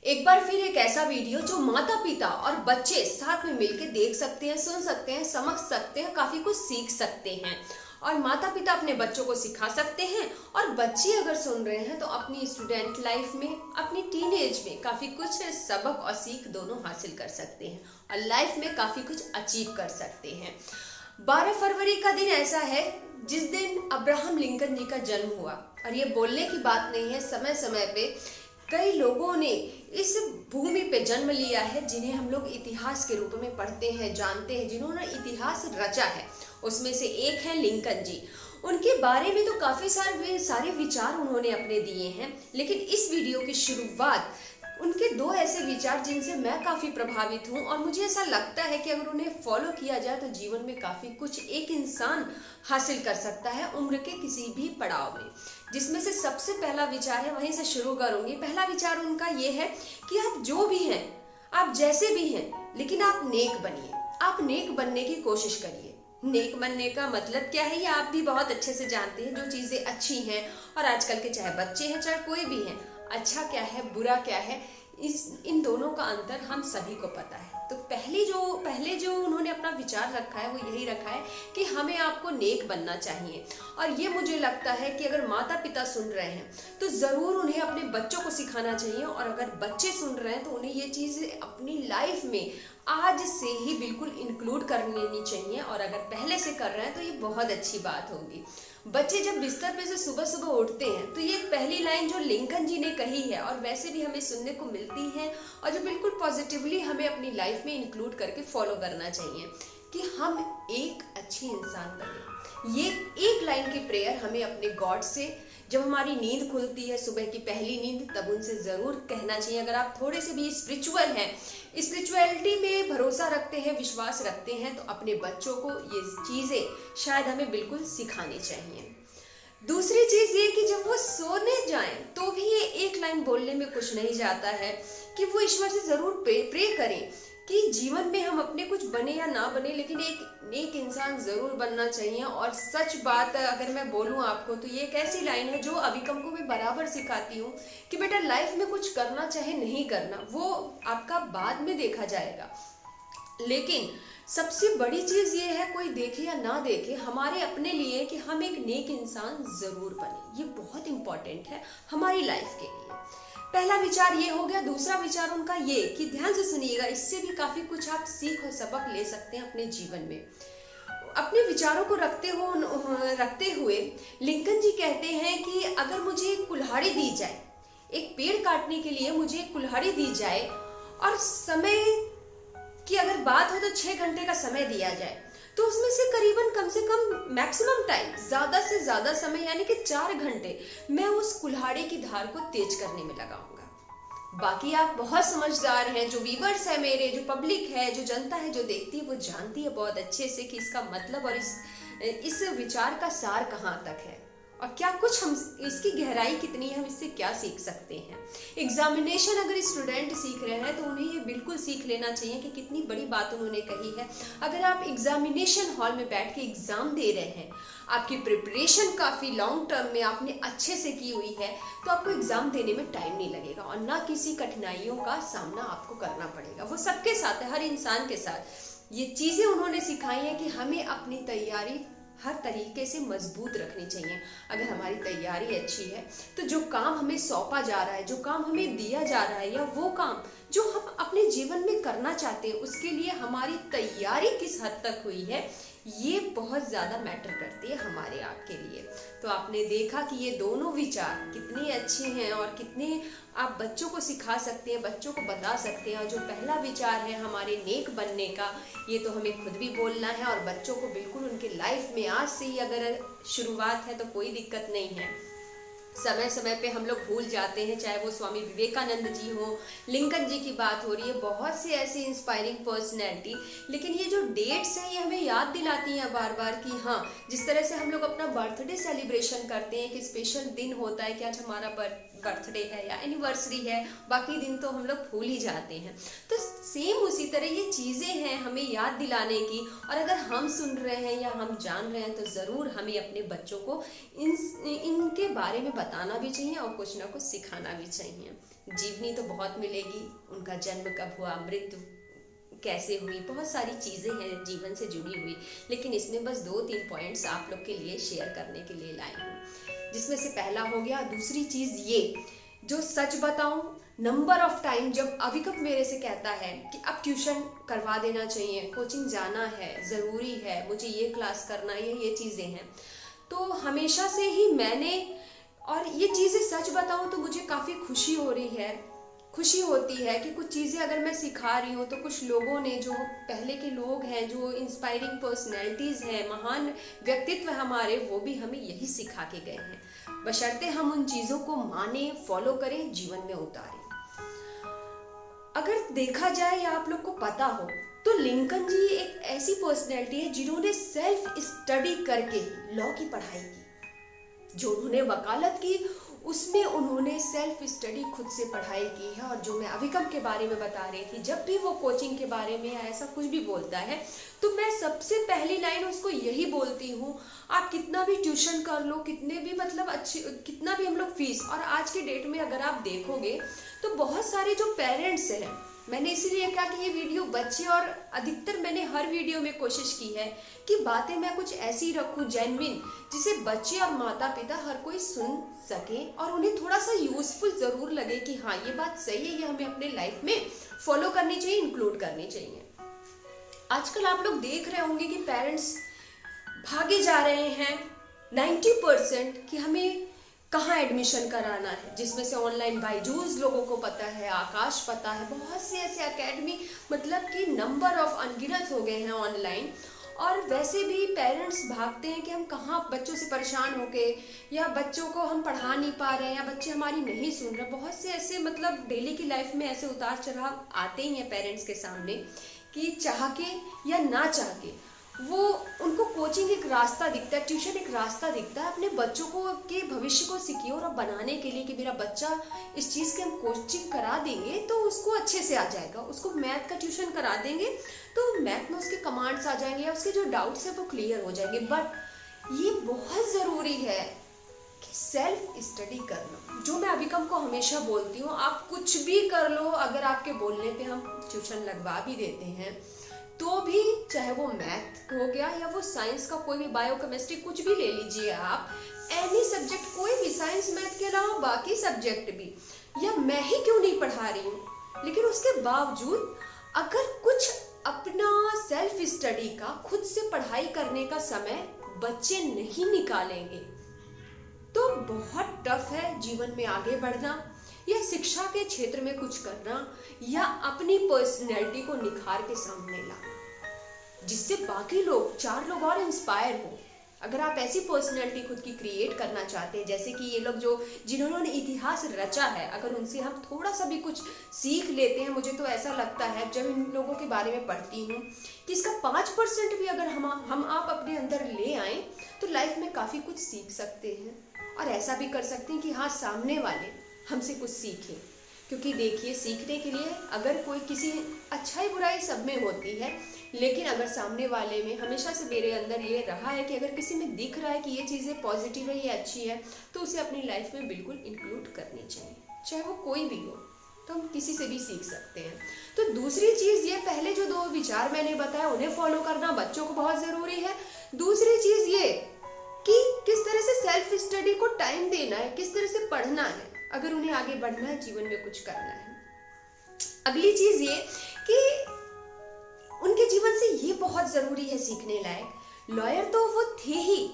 एक बार फिर एक ऐसा वीडियो जो माता पिता और बच्चे साथ में मिलकर देख सकते हैं, सुन सकते हैं, समझ सकते हैं, काफी कुछ सीख सकते हैं। और माता पिता अपने बच्चों को सिखा सकते हैं और बच्चे अगर सुन रहे हैं तो अपनी स्टूडेंट लाइफ में, अपनी टीनेज में काफी कुछ सबक और सीख दोनों हासिल कर सकते हैं और लाइफ में काफी कुछ अचीव कर सकते हैं। 12 फरवरी का दिन ऐसा है जिस दिन अब्राहम लिंकन जी का जन्म हुआ। और ये बोलने की बात नहीं है, समय समय पे कई लोगों ने इस भूमि पे जन्म लिया है जिन्हें हम लोग इतिहास के रूप में पढ़ते हैं, जानते हैं, जिन्होंने इतिहास रचा है। उसमें से एक है लिंकन जी। उनके बारे में तो काफी सारे विचार उन्होंने अपने दिए हैं, लेकिन इस वीडियो की शुरुआत उनके दो ऐसे विचार जिनसे मैं काफी प्रभावित हूँ और मुझे ऐसा लगता है कि अगर उन्हें फॉलो किया जाए तो जीवन में काफी कुछ एक इंसान हासिल कर सकता है उम्र के किसी भी पड़ाव में। जिसमें से सबसे पहला विचार है, वहीं से शुरू करूंगी। पहला विचार उनका ये है कि आप जो भी हैं, आप जैसे भी हैं, लेकिन आप नेक बनिए। आप नेक बनने की कोशिश करिए। नेक बनने का मतलब क्या है ये आप भी बहुत अच्छे से जानते हैं। जो चीजें अच्छी हैं, और आजकल के चाहे बच्चे हैं चाहे कोई भी है, अच्छा क्या है बुरा क्या है, इन दोनों का अंतर हम सभी को पता है। तो पहले जो उन्होंने अपना विचार रखा है वो यही रखा है कि हमें आपको नेक बनना चाहिए। और ये मुझे लगता है कि अगर माता पिता सुन रहे हैं तो जरूर उन्हें अपने बच्चों को सिखाना चाहिए, और अगर बच्चे सुन रहे हैं तो उन्हें ये चीज अपनी लाइफ में आज से ही बिल्कुल इंक्लूड कर लेनी चाहिए। और अगर पहले से कर रहे हैं तो ये बहुत अच्छी बात होगी। बच्चे जब बिस्तर पे से सुबह सुबह उठते हैं तो ये पहली लाइन जो लिंकन जी ने कही है और वैसे भी हमें सुनने को मिलती है और जो बिल्कुल पॉजिटिवली हमें अपनी लाइफ में इंक्लूड करके फॉलो करना चाहिए कि हम एक अच्छी इंसान बने। ये एक लाइन की प्रेयर हमें अपने गॉड से, जब हमारी नींद खुलती है सुबह की पहली नींद, तब उनसे जरूर कहना चाहिए। अगर आप थोड़े से भी स्पिरिचुअल हैं, स्पिरिचुअलिटी में भरोसा रखते हैं, विश्वास रखते हैं, तो अपने बच्चों को ये चीजें शायद हमें बिल्कुल सिखानी चाहिए। दूसरी चीज ये कि जब वो सोने जाएं तो भी ये एक लाइन बोलने में कुछ नहीं जाता है कि वो ईश्वर से जरूर प्रे करें कि जीवन में हम अपने कुछ बने या ना बने, लेकिन एक नेक इंसान जरूर बनना चाहिए। और सच बात अगर मैं बोलूं आपको तो ये एक ऐसी लाइन है जो अभिकम को मैं बराबर सिखाती हूँ कि बेटा लाइफ में कुछ करना चाहे नहीं करना वो आपका बाद में देखा जाएगा, लेकिन सबसे बड़ी चीज ये है, कोई देखे या ना देखे, हमारे अपने लिए कि हम एक नेक इंसान जरूर बने। ये बहुत इंपॉर्टेंट है हमारी लाइफ के लिए। पहला विचार ये हो गया। दूसरा विचार उनका ये कि ध्यान से सुनिएगा, इससे भी काफी कुछ आप सीख और सबक ले सकते हैं अपने जीवन में। अपने विचारों को रखते हुए लिंकन जी कहते हैं कि अगर मुझे एक कुल्हाड़ी दी जाए, एक पेड़ काटने के लिए मुझे एक कुल्हाड़ी दी जाए और समय की अगर बात हो तो 6 घंटे का समय दिया जाए, तो उसमें से करीबन कम से कम मैक्सिमम टाइम, ज्यादा से ज्यादा समय यानी कि 4 घंटे मैं उस कुल्हाड़ी की धार को तेज करने में लगाऊंगा। बाकी आप बहुत समझदार हैं, जो व्यूअर्स है मेरे, जो पब्लिक है, जो जनता है, जो देखती है, वो जानती है बहुत अच्छे से कि इसका मतलब और इस विचार का सार कहाँ तक है और क्या कुछ हम इसकी गहराई कितनी है, हम इससे क्या सीख सकते हैं। एग्जामिनेशन अगर स्टूडेंट सीख रहे हैं तो उन्हें ये बिल्कुल सीख लेना चाहिए कि कितनी बड़ी बात उन्होंने कही है। अगर आप एग्जामिनेशन हॉल में बैठ के एग्जाम दे रहे हैं, आपकी प्रिपरेशन काफी लॉन्ग टर्म में आपने अच्छे से की हुई है, तो आपको एग्जाम देने में टाइम नहीं लगेगा और ना किसी कठिनाइयों का सामना आपको करना पड़ेगा। वो सबके साथ है, हर इंसान के साथ। ये चीजें उन्होंने सिखाई है कि हमें अपनी तैयारी हर तरीके से मजबूत रखनी चाहिए। अगर हमारी तैयारी अच्छी है तो जो काम हमें सौंपा जा रहा है, जो काम हमें दिया जा रहा है, या वो काम जो हम अपने जीवन में करना चाहते हैं, उसके लिए हमारी तैयारी किस हद तक हुई है, ये बहुत ज्यादा मैटर करती है हमारे आपके लिए। तो आपने देखा कि ये दोनों विचार कितने अच्छे हैं और कितने आप बच्चों को सिखा सकते हैं, बच्चों को बता सकते हैं। और जो पहला विचार है हमारे नेक बनने का, ये तो हमें खुद भी बोलना है और बच्चों को बिल्कुल उनके लाइफ में आज से ही अगर शुरुआत है तो कोई दिक्कत नहीं है। समय समय पे हम लोग भूल जाते हैं, चाहे वो स्वामी विवेकानंद जी हो, लिंकन जी की बात हो रही है, बहुत से ऐसी इंस्पायरिंग पर्सनैलिटी, लेकिन ये जो डेट्स हैं ये हमें याद दिलाती हैं बार बार कि हाँ, जिस तरह से हम लोग अपना बर्थडे सेलिब्रेशन करते हैं कि स्पेशल दिन होता है कि आज हमारा बर्थडे है या एनिवर्सरी है, बाकी दिन तो हम लोग भूल ही जाते हैं। तो सेम उसी तरह ये चीजें हैं हमें याद दिलाने की, और अगर हम सुन रहे हैं या हम जान रहे हैं तो जरूर हमें अपने बच्चों को इनके बारे में बताना भी चाहिए और कुछ ना कुछ सिखाना भी चाहिए। जीवनी तो बहुत मिलेगी, उनका जन्म कब हुआ, मृत्यु कैसे हुई, बहुत सारी चीज़ें हैं जीवन से जुड़ी हुई, लेकिन इसमें बस 2-3 पॉइंट्स आप लोग के लिए शेयर करने के लिए लाई हूँ, जिसमें से पहला हो गया। दूसरी चीज़ ये, जो सच बताऊं, नंबर ऑफ टाइम जब अविकप मेरे से कहता है कि अब ट्यूशन करवा देना चाहिए, कोचिंग जाना है, ज़रूरी है, मुझे ये क्लास करना है, ये चीज़ें हैं, तो हमेशा से ही मैंने, और ये चीज़ें सच बताऊं तो मुझे काफ़ी खुशी हो रही है, खुशी होती है कि कुछ चीज़ें अगर मैं सिखा रही हूँ तो कुछ लोगों ने, जो पहले के लोग हैं, जो इंस्पायरिंग पर्सनैलिटीज़ हैं, महान व्यक्तित्व हमारे, वो भी हमें यही सिखा के गए हैं, बशर्ते हम उन चीज़ों को माने, फॉलो करें, जीवन में उतारें। अगर देखा जाए या आप लोग को पता हो तो लिंकन जी एक ऐसी पर्सनैलिटी है जिन्होंने सेल्फ स्टडी करके लॉ की पढ़ाई की। जो उन्होंने वकालत की उसमें उन्होंने सेल्फ स्टडी खुद से पढ़ाई की है। और जो मैं अविकम के बारे में बता रही थी, जब भी वो कोचिंग के बारे में या ऐसा कुछ भी बोलता है तो मैं सबसे पहली लाइन उसको यही बोलती हूँ, आप कितना भी ट्यूशन कर लो, कितने भी मतलब अच्छे, कितना भी हम लोग फीस, और आज के डेट में अगर आप देखोगे तो बहुत सारे जो पेरेंट्स हैं, मैंने इसीलिए कहा कि ये वीडियो बच्चे, और अधिकतर मैंने हर वीडियो में कोशिश की है कि बातें मैं कुछ ऐसी रखूं जेन्युइन, जिसे बच्चे और माता पिता हर कोई सुन सके और उन्हें थोड़ा सा यूजफुल जरूर लगे कि हाँ ये बात सही है, ये हमें अपने लाइफ में फॉलो करनी चाहिए, इंक्लूड करनी चाहिए। आजकल आप लोग देख रहे होंगे कि पेरेंट्स भागे जा रहे हैं 90% कि हमें कहाँ एडमिशन कराना है, जिसमें से ऑनलाइन बायजूस लोगों को पता है, आकाश पता है, बहुत से ऐसे एकेडमी, मतलब कि नंबर ऑफ अनगिनत हो गए हैं ऑनलाइन। और वैसे भी पेरेंट्स भागते हैं कि हम कहाँ बच्चों से परेशान होके, या बच्चों को हम पढ़ा नहीं पा रहे हैं, या बच्चे हमारी नहीं सुन रहे। बहुत से ऐसे मतलब डेली की लाइफ में ऐसे उतार चढ़ाव आते ही हैं पेरेंट्स के सामने कि चाह के या ना चाह के वो, उनको कोचिंग एक रास्ता दिखता है, ट्यूशन एक रास्ता दिखता है अपने बच्चों को के भविष्य को सिक्योर और बनाने के लिए, कि मेरा बच्चा इस चीज़ की हम कोचिंग करा देंगे तो उसको अच्छे से आ जाएगा, उसको मैथ का ट्यूशन करा देंगे तो मैथ में उसके कमांड्स आ जाएंगे, या उसके जो डाउट्स है वो क्लियर हो जाएंगे। बट ये बहुत ज़रूरी है कि सेल्फ स्टडी करना, जो मैं अविकम को हमेशा बोलती हूँ, आप कुछ भी कर लो, अगर आपके बोलने पे हम ट्यूशन लगवा भी देते हैं तो भी, चाहे वो मैथ हो गया या वो साइंस का कोई भी, बायोकेमिस्ट्री कुछ भी ले लीजिए आप, एनी सब्जेक्ट, कोई भी, साइंस मैथ के अलावा बाकी सब्जेक्ट भी, या मैं ही क्यों नहीं पढ़ा रही हूँ, लेकिन उसके बावजूद अगर कुछ अपना सेल्फ स्टडी का, खुद से पढ़ाई करने का समय बच्चे नहीं निकालेंगे तो बहुत टफ है जीवन में आगे बढ़ना, या शिक्षा के क्षेत्र में कुछ करना, या अपनी पर्सनैलिटी को निखार के सामने लाना, जिससे बाकी लोग, 4 लोग और इंस्पायर हो। अगर आप ऐसी पर्सनैलिटी खुद की क्रिएट करना चाहते हैं, जैसे कि ये लोग जो जिन्होंने इतिहास रचा है, अगर उनसे हम थोड़ा सा भी कुछ सीख लेते हैं, मुझे तो ऐसा लगता है जब इन लोगों के बारे में पढ़ती हूँ कि इसका 5% भी अगर हम आप अपने अंदर ले आए तो लाइफ में काफ़ी कुछ सीख सकते हैं, और ऐसा भी कर सकते हैं कि हाँ, सामने वाले हमसे कुछ सीखें। क्योंकि देखिए, सीखने के लिए अगर कोई, किसी अच्छाई बुराई सब में होती है, लेकिन अगर सामने वाले में, हमेशा से मेरे अंदर ये रहा है कि अगर किसी में दिख रहा है कि ये चीज़ें पॉजिटिव है, ये अच्छी है, तो उसे अपनी लाइफ में बिल्कुल इंक्लूड करनी चाहिए, चाहे वो कोई भी हो, तो हम किसी से भी सीख सकते हैं। तो दूसरी चीज़ ये, पहले जो 2 विचार मैंने बताया उन्हें फॉलो करना बच्चों को बहुत ज़रूरी है। दूसरी चीज़ ये कि किस तरह से सेल्फ स्टडी को टाइम देना है, किस तरह से पढ़ना है, अगर उन्हें आगे बढ़ना है, जीवन में कुछ करना है। अगली चीज ये कि उनके जीवन से ये बहुत जरूरी है सीखने लायक, लॉयर तो वो थे ही,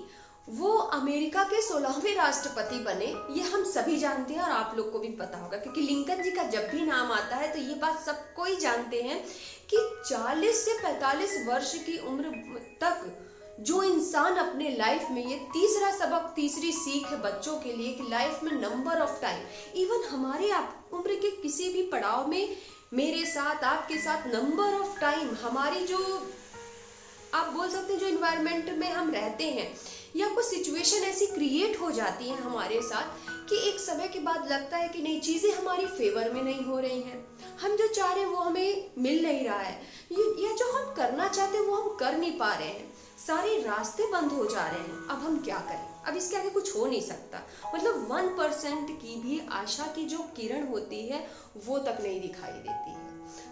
वो अमेरिका के 16वें राष्ट्रपति बने, ये हम सभी जानते हैं और आप लोग को भी पता होगा, क्योंकि लिंकन जी का जब भी नाम आता है तो ये बात सब कोई जानते हैं कि 40 से 45 वर्ष की उम्र तक जो इंसान अपने लाइफ में, ये तीसरा सबक, तीसरी सीख है बच्चों के लिए कि लाइफ में नंबर ऑफ टाइम, इवन हमारे आप उम्र के किसी भी पड़ाव में, मेरे साथ, आपके साथ, नंबर ऑफ टाइम हमारी जो, आप बोल सकते हैं, जो इन्वायरमेंट में हम रहते हैं, या कुछ सिचुएशन ऐसी क्रिएट हो जाती है हमारे साथ कि एक समय के बाद लगता है कि नहीं, चीजें हमारी फेवर में नहीं हो रही हैं, हम जो चाह रहे हैं वो हमें मिल नहीं रहा है, या जो हम करना चाहते हैं वो हम कर नहीं पा रहे हैं, सारे रास्ते बंद हो जा रहे हैं, अब हम क्या करें। अब इसके आगे कुछ हो नहीं सकता। मतलब 1% की भी आशा की जो किरण होती है वो तक नहीं दिखाई देती है।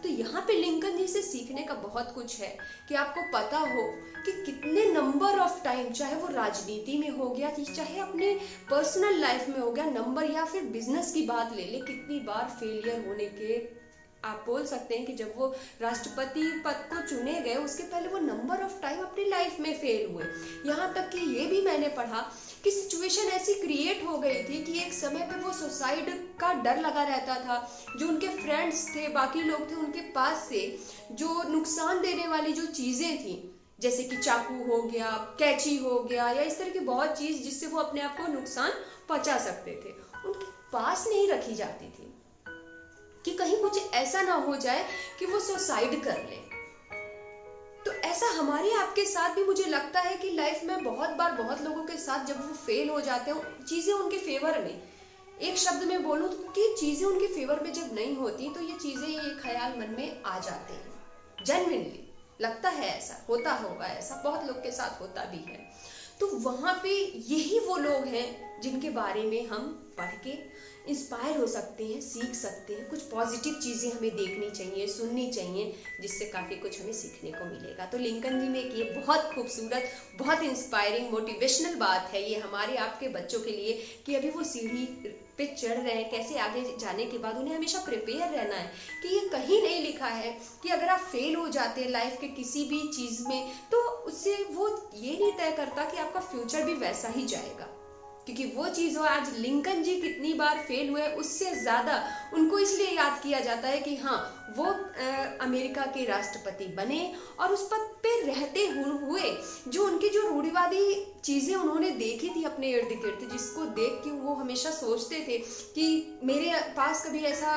तो यहाँ पे लिंकन जी से सीखने का बहुत कुछ है कि आपको पता हो कि कितने नंबर ऑफ टाइम, चाहे वो राजनीति में हो गया, चाहे अपने पर्सनल लाइफ में हो गया, नंबर या फिर बिजनेस की बात ले ले, कितनी बार फेलियर होने के आप बोल सकते हैं कि जब वो राष्ट्रपति पद को चुने गए उसके पहले वो नंबर ऑफ टाइम अपनी लाइफ में फेल हुए। यहाँ तक कि ये भी मैंने पढ़ा कि सिचुएशन ऐसी क्रिएट हो गई थी कि एक समय पे वो सुसाइड का डर लगा रहता था। जो उनके फ्रेंड्स थे, बाकी लोग थे, उनके पास से जो नुकसान देने वाली जो चीजें थी, जैसे कि चाकू हो गया, कैंची हो गया, या इस तरह की बहुत चीज जिससे वो अपने आप को नुकसान पहुंचा सकते थे, उनके पास नहीं रखी जाती थी कि कहीं कुछ ऐसा ना हो जाए कि वो सुसाइड कर ले। तो ऐसा हमारे आपके साथ भी मुझे लगता है कि लाइफ में बहुत बार बहुत लोगों के साथ जब वो फेल हो जाते हैं, चीजें उनके फेवर में, एक शब्द में बोलूं तो कि चीजें उनके फेवर में जब नहीं होती तो ये चीजें, ये ख्याल मन में आ जाते हैं। जेन्युइनली लगता है ऐसा होता होगा, ऐसा बहुत लोग के साथ होता भी है। तो वहां पे यही वो लोग हैं जिनके बारे में हम पढ़ के इंस्पायर हो सकते हैं, सीख सकते हैं। कुछ पॉजिटिव चीज़ें हमें देखनी चाहिए, सुननी चाहिए, जिससे काफ़ी कुछ हमें सीखने को मिलेगा। तो लिंकन जी में ये बहुत खूबसूरत, बहुत इंस्पायरिंग, मोटिवेशनल बात है ये हमारे आपके बच्चों के लिए कि अभी वो सीढ़ी पे चढ़ रहे हैं, कैसे आगे जाने के बाद उन्हें हमेशा प्रिपेयर रहना है कि ये कहीं नहीं लिखा है कि अगर आप फेल हो जाते हैं लाइफ के किसी भी चीज़ में तो उससे वो ये नहीं तय करता कि आपका फ्यूचर भी वैसा ही जाएगा। क्योंकि वो चीज़ हो, आज लिंकन जी कितनी बार फेल हुए, उससे ज़्यादा उनको इसलिए याद किया जाता है कि हाँ वो अमेरिका के राष्ट्रपति बने और उस पद पे रहते हुए जो उनकी जो रूढ़िवादी चीज़ें उन्होंने देखी थी अपने इर्द गिर्द, जिसको देख के वो हमेशा सोचते थे कि मेरे पास कभी ऐसा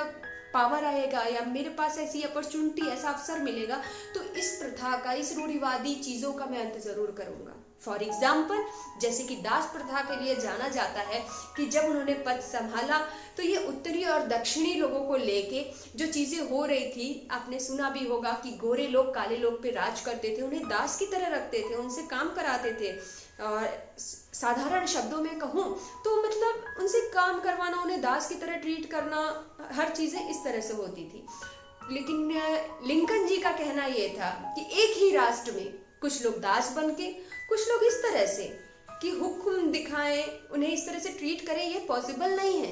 पावर आएगा या मेरे पास ऐसी अपॉर्चुनिटी, ऐसा अवसर मिलेगा तो इस प्रथा का, इस रूढ़िवादी चीज़ों का मैं अंत जरूर करूँगा। फॉर एग्जाम्पल, जैसे कि दास प्रथा के लिए जाना जाता है कि जब उन्होंने पद संभाला तो ये उत्तरी और दक्षिणी लोगों को लेके जो चीज़ें हो रही थी, आपने सुना भी होगा कि गोरे लोग काले लोग पे राज करते थे, उन्हें दास की तरह रखते थे, उनसे काम कराते थे। और साधारण शब्दों में कहूँ तो मतलब उनसे काम करवाना, उन्हें दास की तरह ट्रीट करना, हर चीज़ें इस तरह से होती थी। लेकिन लिंकन जी का कहना ये था कि एक ही राष्ट्र में कुछ लोग दास बन के, कुछ लोग इस तरह से कि हुक्म दिखाएं, उन्हें इस तरह से ट्रीट करें, ये पॉसिबल नहीं है।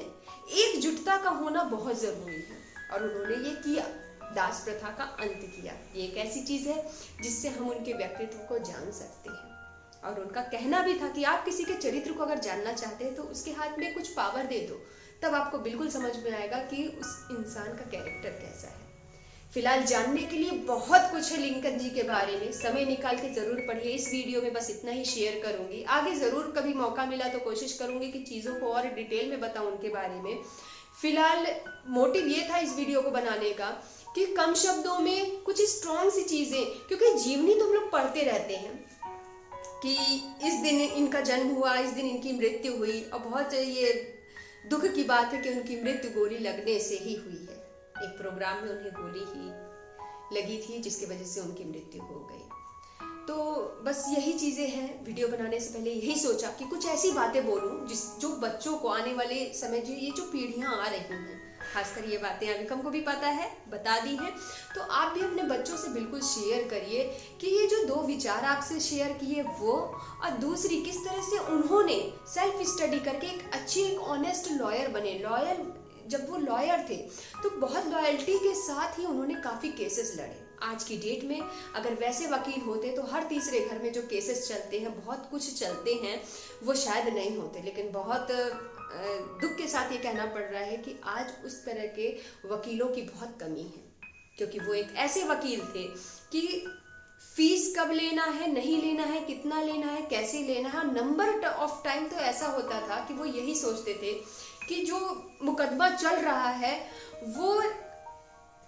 एकजुटता का होना बहुत जरूरी है और उन्होंने ये किया, दास प्रथा का अंत किया। ये एक ऐसी चीज है जिससे हम उनके व्यक्तित्व को जान सकते हैं। और उनका कहना भी था कि आप किसी के चरित्र को अगर जानना चाहते हैं तो उसके हाथ में कुछ पावर दे दो, तब आपको बिल्कुल समझ में आएगा कि उस इंसान का कैरेक्टर कैसा है। फिलहाल जानने के लिए बहुत कुछ है लिंकन जी के बारे में, समय निकाल के जरूर पढ़िए। इस वीडियो में बस इतना ही शेयर करूंगी, आगे जरूर कभी मौका मिला तो कोशिश करूंगी कि चीज़ों को और डिटेल में बताऊं उनके बारे में। फिलहाल मोटिव ये था इस वीडियो को बनाने का कि कम शब्दों में कुछ स्ट्रॉन्ग सी चीज़ें, क्योंकि जीवनी तो हम लोग पढ़ते रहते हैं कि इस दिन इनका जन्म हुआ, इस दिन इनकी मृत्यु हुई, और बहुत ये दुख की बात है कि उनकी मृत्यु गोली लगने से ही हुई है। एक प्रोग्राम में उन्हें गोली ही लगी थी जिसकी वजह से उनकी मृत्यु हो गई। तो बस यही चीज़ें हैं। वीडियो बनाने से पहले यही सोचा कि कुछ ऐसी बातें बोलूं जो बच्चों को आने वाले समय, जो ये जो पीढ़ियां आ रही हैं, खासकर ये बातें अभिकम को भी पता है, बता दी हैं, तो आप भी अपने बच्चों से बिल्कुल शेयर करिए कि ये जो दो विचार आपसे शेयर किए वो, और दूसरी किस तरह से उन्होंने सेल्फ स्टडी करके एक अच्छी, एक ऑनेस्ट लॉयर बने। लॉयर, जब वो लॉयर थे तो बहुत लॉयल्टी के साथ ही उन्होंने काफ़ी केसेस लड़े। आज की डेट में अगर वैसे वकील होते तो हर तीसरे घर में जो केसेस चलते हैं, बहुत कुछ चलते हैं, वो शायद नहीं होते। लेकिन बहुत दुख के साथ ये कहना पड़ रहा है कि आज उस तरह के वकीलों की बहुत कमी है, क्योंकि वो एक ऐसे वकील थे कि फीस कब लेना है, नहीं लेना है, कितना लेना है, कैसे लेना है, नंबर ऑफ टाइम तो ऐसा होता था कि वो यही सोचते थे कि जो मुकदमा चल रहा है वो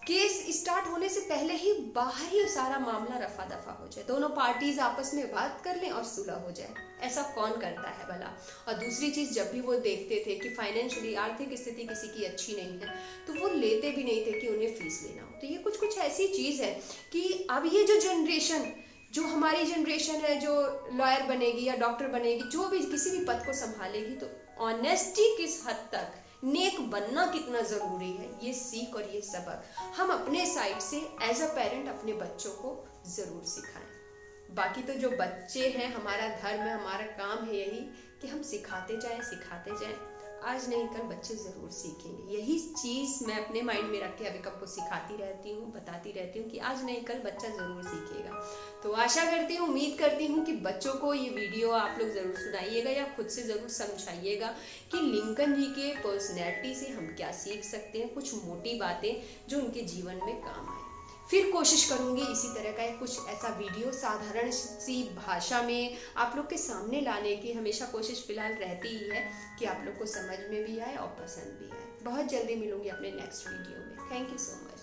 केस स्टार्ट होने से पहले ही बाहर ही सारा मामला रफा दफा हो जाए, दोनों पार्टीज आपस में बात कर लें और सुलह हो जाए। ऐसा कौन करता है भला। और दूसरी चीज, जब भी वो देखते थे कि फाइनेंशियली, आर्थिक स्थिति किसी की अच्छी नहीं है, तो वो लेते भी नहीं थे कि उन्हें फीस लेना हो। तो ये कुछ ऐसी चीज है कि अब ये जो जनरेशन जो हमारी जनरेशन है जो लॉयर बनेगी या डॉक्टर बनेगी, जो भी किसी भी पद को संभालेगी, तो ऑनेस्टी किस हद तक, नेक बनना कितना जरूरी है, ये सीख और ये सबक हम अपने साइड से एज अ पेरेंट अपने बच्चों को जरूर सिखाएं। बाकी तो जो बच्चे हैं, हमारा धर्म है, हमारा काम है यही कि हम सिखाते जाएं। आज नहीं कल बच्चे जरूर सीखेंगे। यही चीज मैं अपने माइंड में रख के अविकम को सिखाती रहती हूँ, बताती रहती हूँ कि आज नहीं कल बच्चा जरूर सीखेगा। तो आशा करती हूँ, उम्मीद करती हूँ कि बच्चों को ये वीडियो आप लोग जरूर सुनाइएगा या खुद से जरूर समझाइएगा कि लिंकन जी के पर्सनैलिटी से हम क्या सीख सकते हैं, कुछ मोटी बातें जो उनके जीवन में काम आए। फिर कोशिश करूंगी इसी तरह का कुछ ऐसा वीडियो साधारण सी भाषा में आप लोग के सामने लाने की हमेशा कोशिश फिलहाल रहती ही है कि आप लोग को समझ में भी आए और पसंद भी आए। बहुत जल्दी मिलूंगी अपने नेक्स्ट वीडियो में। Thank you so much.